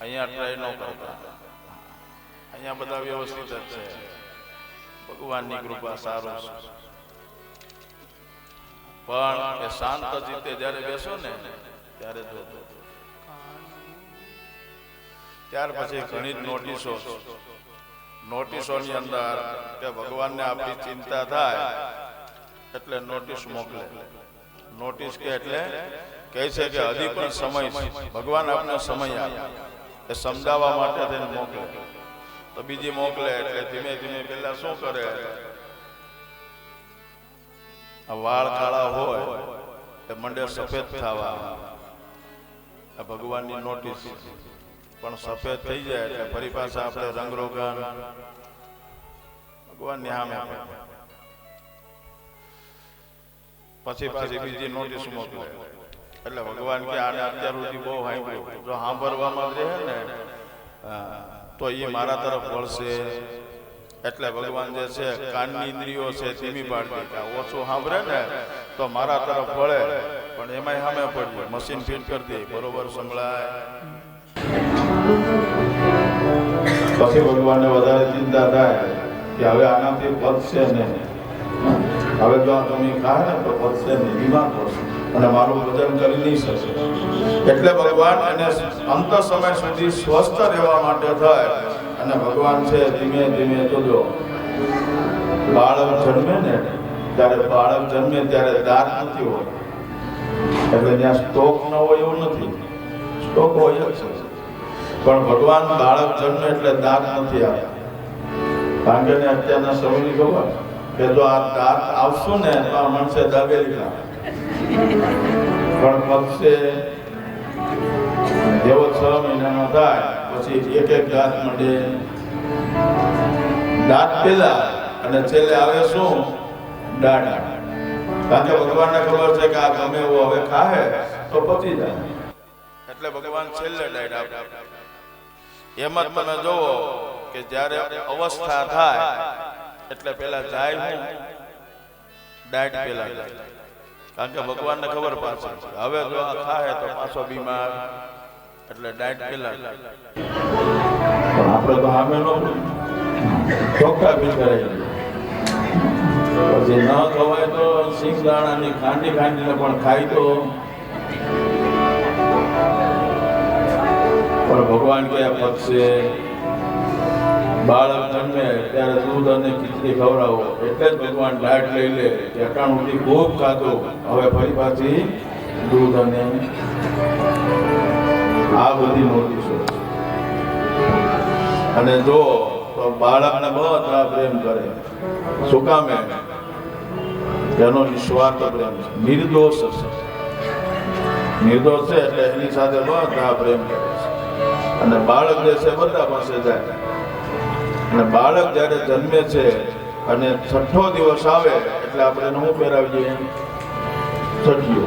અહીંયા ટ્રાય ન કરતા, અહીંયા બધા વ્યવસ્થિત જ છે. ભગવાનની કૃપા સારું છે. પણ એ શાંત જીતે જયારે બેસો ને ત્યારે જોજો. ત્યાર પછી ઘણી જ નોટિસોની અંદર કે ભગવાનને આપણી ચિંતા થાય એટલે નોટિસ મોકલે. નોટિસ કે એટલે કહે છે કે હજી પણ સમય છે, ભગવાન આપણે સમય આપે, એ સમજાવવા માટે તેને મોકલે. તો બીજી મોકલે એટલે ધીમે ધીમે પેલા શું કરે, વાળ કાળા હોય એ મંડે સફેદ થવા. આ ભગવાનની નોટિસ. પણ સફેદ થઈ જાય એટલે ફરી પાછા આપણે રંગરોગાન ભગવાનની સામે પછી બીજી નોટિસ મોકલે. એટલે ભગવાન કે આને અત્યાર સુધી બહુ સાંભળ્યું, જો સાંભળવામાં જ રહે ને તો એ મારા તરફ વળશે. એટલે ભગવાન જે છે કાનની ઇન્દ્રિયો છે ધીમી પાડતી, કે ઓછું સાંભળે ને તો મારા તરફ વળે. પણ એમાંય સામે પડ્યું, મશીન ફિટ કરી દે, બરોબર સંભળાય. પછી ભગવાનને વધારે ચિંતા થાય કે હવે આનાથી પતશે નહીં, હવે જો આ તમે ખાય ને તો પતશે નહીં, બીમાર પડશે અને મારું ભજન કરી નહીં શકે. એટલે ભગવાન એને અંત સમય સુધી સ્વસ્થ રહેવા માટે થાય. અને ભગવાન છે ધીમે ધીમે જોજો, બાળક જન્મે ને ત્યારે દાંત નથી હોય, એટલે ત્યાં સ્ટોક ન હોય એવું નથી, સ્ટોક હોય જ છે. પણ ભગવાન બાળક જન્મે એટલે દાંત નથી આવ્યા. કારણ કે અત્યારના સમયની ખબર કે જો આ દાંત આવશું ને તો આ માણસે દાબેલી ખાય. પણ પક્ષે જેવો 6 મહિનાનો થાય પછી એક દાંત મળે, દાંત પેલા અને છેલ્લે આવે શું, દાડા. કારણ કે ભગવાનને ખબર છે કે આ ગમે એવું હવે ખાય તો પચી જાય, એટલે ભગવાન છેલ્લે દાડ આપે. એમ જ તમે જોવો કે જ્યારે અવસ્થા થાય એટલે પેલા જાય હું દાડ પેલા જાય. કારણ કે ભગવાનને ખબર પાછી હવે જો આ ખાય તો પાછો બીમાર, એટલે ડાયટ પેલા. પણ આપણે તો સામે નો ચોખ્ખા બી કરાય. પછી ન ખવાય તો સિંગદાણાની ખાંડીને પણ ખાય તો. પણ ભગવાન કયા પક્ષે બાળક જન્મે ત્યારે દૂધ અને ખીચડી ખવડાવો. એટલે જ ભગવાન ડાયટ લઈ લે કે અટાણુંથી ખૂબ ખાધું, હવે ફરી પાછી દૂધ અને આ બધી નોટિસો. અને જો તો બાળકને બધા પ્રેમ કરે. શું કામે? એનો નિસ્વાર્થ પ્રેમ છે, નિર્દોષ છે. નિર્દોષ છે એટલે એની સાથે બધા પ્રેમ કરે છે. અને બાળક જે છે બધા પાસે જાય. અને બાળક જ્યારે જન્મે છે અને 6ઠો દિવસ આવે એટલે આપણે એને શું પહેરાવીએ? છઠ્ઠીઓ.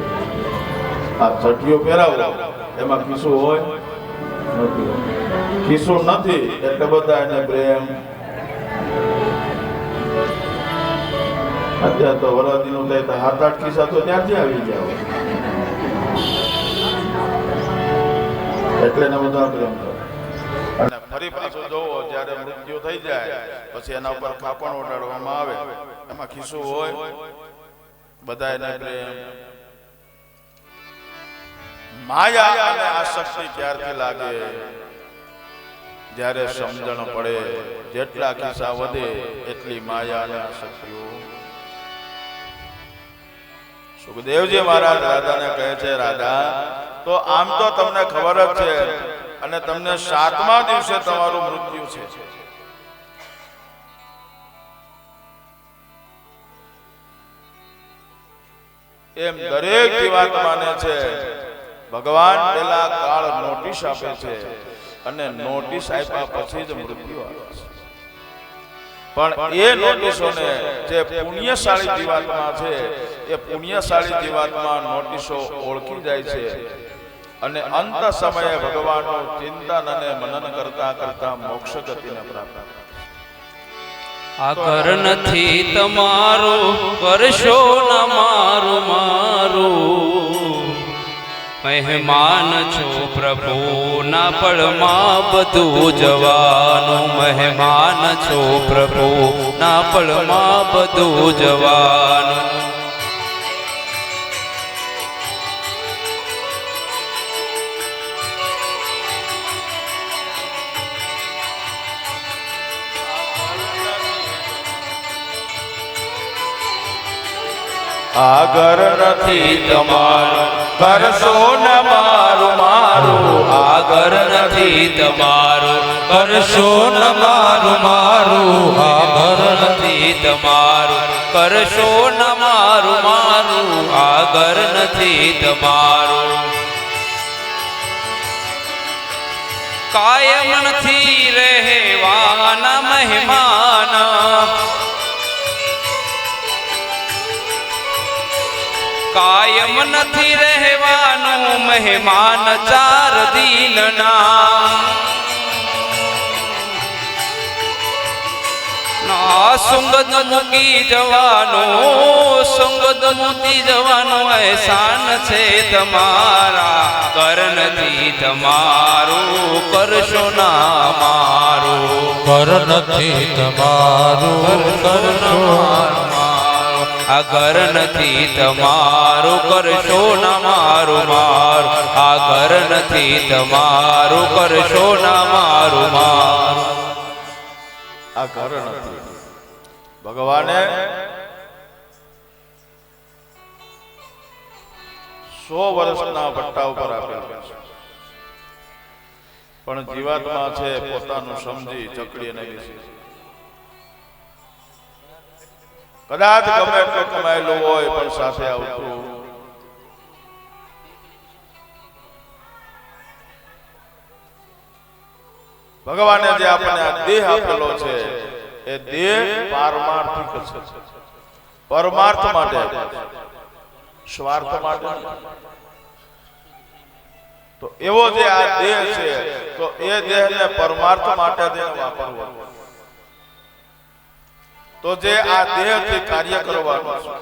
આ છઠ્ઠીઓ પહેરાવો, એમાં કિસ્સું હોય નથી, કિસ્સું નથી એટલે બધા એને પ્રેમ. અત્યારે તો વરાદીનું થાય તો 7-8 કિસ્સા તો ત્યાંથી આવી ગયા. એટલે એને બધા પ્રેમ કરે. અને ફરી પાછું જોવો જ્યારે મૃત્યુ થઈ જાય પછી એના ઉપર કાપણ ઓઢાડવામાં આવે, એમાં ખિસ્સું હોય, બધા એને પ્રેમ. માયા અને આસક્તિ ક્યારથી લાગે? જ્યારે સમજણ પડે. જેટલા ખિસ્સા વધે એટલી માયા અને આસક્તિઓ. સુખદેવજી મહારાજ રાધાને કહે છે, રાધા તો આમ તો તમને ખબર જ છે અને તમને 7મા દિવસે તમારું મૃત્યુ છે. એમ દરેક જીવાત્માને છે. ભગવાન પેલા કાળ નોટિસ આપે છે અને નોટિસ આપ્યા પછી જ મૃત્યુ આવે છે. પણ એ નોટિસોને જે પુણ્યશાળી જીવાત્મા છે એ પુણ્યશાળી જીવાત્મા નોટિસો ઓળખી જાય છે અને અંત સમયે ભગવાનનું ચિંતન અને મનન કરતા કરતા મોક્ષ ગતિને પ્રાપ્ત. આ ઘર નથી તમારું, કરશો ના મારું મારું. મહેમાન છો પ્રભુના પળમાં બધું જવાનું. મહેમાન છો પ્રભુના પળમાં બધું જવાનું. આ ઘર નથી તમારું, કરશો ન મારું મારું. આ ઘર નથી તમારું, કરશો ન મારું મારું. આ ઘર નથી તમારું, કરશો ન મારું મારું. આ ઘર નથી તમારું. કાયમ નથી રહેવાના મહેમાન. કાયમ નથી રહેવાનું મહેમાન 4 દિનના. સુંગદ મૂકી જવાનું, સુંગદ મૂકી જવાનું એહસાન છે તમારા. ઘર નથી તમારું, કરશો ના મારું. ઘર નથી તમારું, કરશો આ ઘર નથી તમારું, કરશો ના મારું મારું. આ ઘર નથી તમારું, કરશો ના મારું મારું. આ ઘર નથી. ભગવાને 100 વર્ષના ભટ્ટા ઉપર આપેલું છે. પણ જીવાત્મા છે પોતાનું સમજી ચકડી અને બેસી. કદાચ ગમે એટલું કમાયેલું હોય પણ સાથે આવતું ભગવાને જે આપણને આ દેહ આપેલો છે એ દેહ પારમાર્થિક છે. પરમાર્થ માટે, સ્વાર્થ માટે. તો એવો જે આ દેહ છે તો એ દેહને પરમાર્થ માટે વાપરવો. તો જે આ દેહથી કાર્ય કરવાનું છે.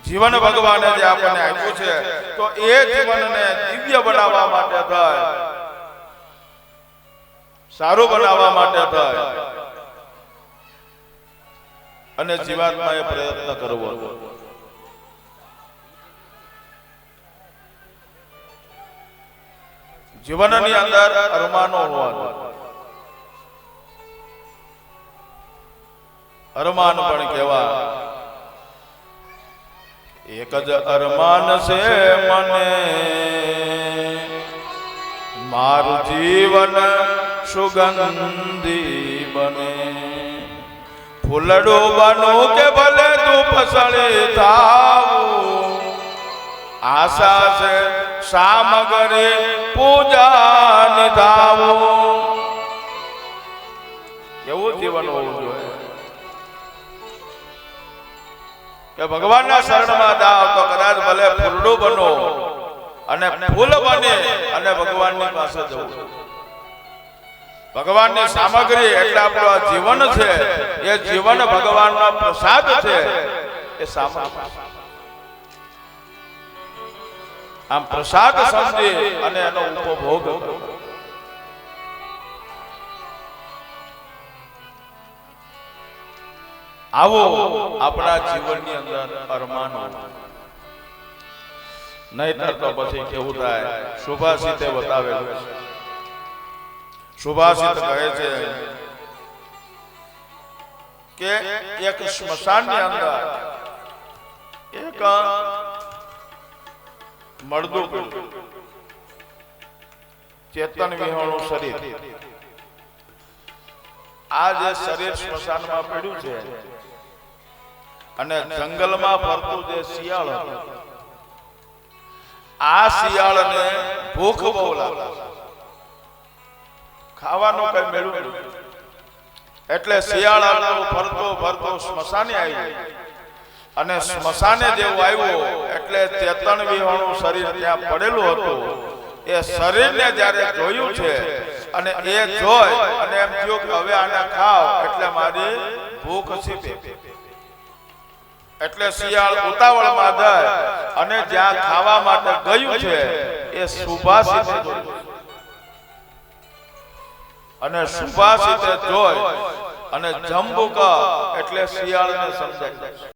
જીવન ભગવાને જે આપણને આપ્યું છે તો એ જીવનને દિવ્ય બનાવવા માટે થાય, સારું બનાવવા માટે થાય અને જીવાત્માએ પ્રયત્ન કરવો. જીવનની અંદર અરમાનો હોવા. અરમાન પણ કેવા. એક જ અરમાન છે મને, મારું જીવન સુગંધી બને. ફૂલડું બનું કે ભલે તું ફસળી થાવું. આશા છે સામગ્રી પૂજા નિધાવું. એવું જીવન હોવું જોઈએ કે ભગવાનના શરણમાં જાઓ તો કદાચ ભલે ફૂલડું બનો અને ફૂલ બને અને ભગવાનની પાસે જવું. ભગવાનની સામગ્રી એટલે આપણું આ જીવન છે, એ જીવન ભગવાનનો પ્રસાદ છે. એ સામગ્રી આમ પ્રસાદ સમજી અને એનો ઉપભોગ કરો. આવો આપણા જીવનની અંદર અરમાન હોય. નહીતર તો પછી કેવું થાય? સુભાષિતે બતાવેલું છે. સુભાષિત કહે છે કે એક સ્મશાનની અંદર એક મળદું પડ્યું, ચેતન વિહોણું શરીર. આ જે શરીર સ્મશાનમાં પડ્યું છે અને જંગલમાં ફરતું જે શિયાળ હતું, આ શિયાળને ભૂખ બહુ લાગે, ખાવાનું કઈ મેળવું નહીં. એટલે શિયાળ આવતો ફરતો ફરતો સ્મશાને આવ્યો અને સ્મશાને જેવું આવ્યો એટલે ચેતન વિહોણું શરીર ત્યાં પડેલું હતું. એ શરીરને જ્યારે જોયું છે અને એ જોઈ અને એમ થયું કે હવે આને ખાવ એટલે મારી ભૂખ છીપે. એટલે શિયાળ ઉતાવળમાં જાય અને જ્યાં ખાવા માટે ગયું છે એ સુભાષિતે જોયું અને સુભાષિતે જોઈ અને જંબુકા એટલે શિયાળને સમજાય.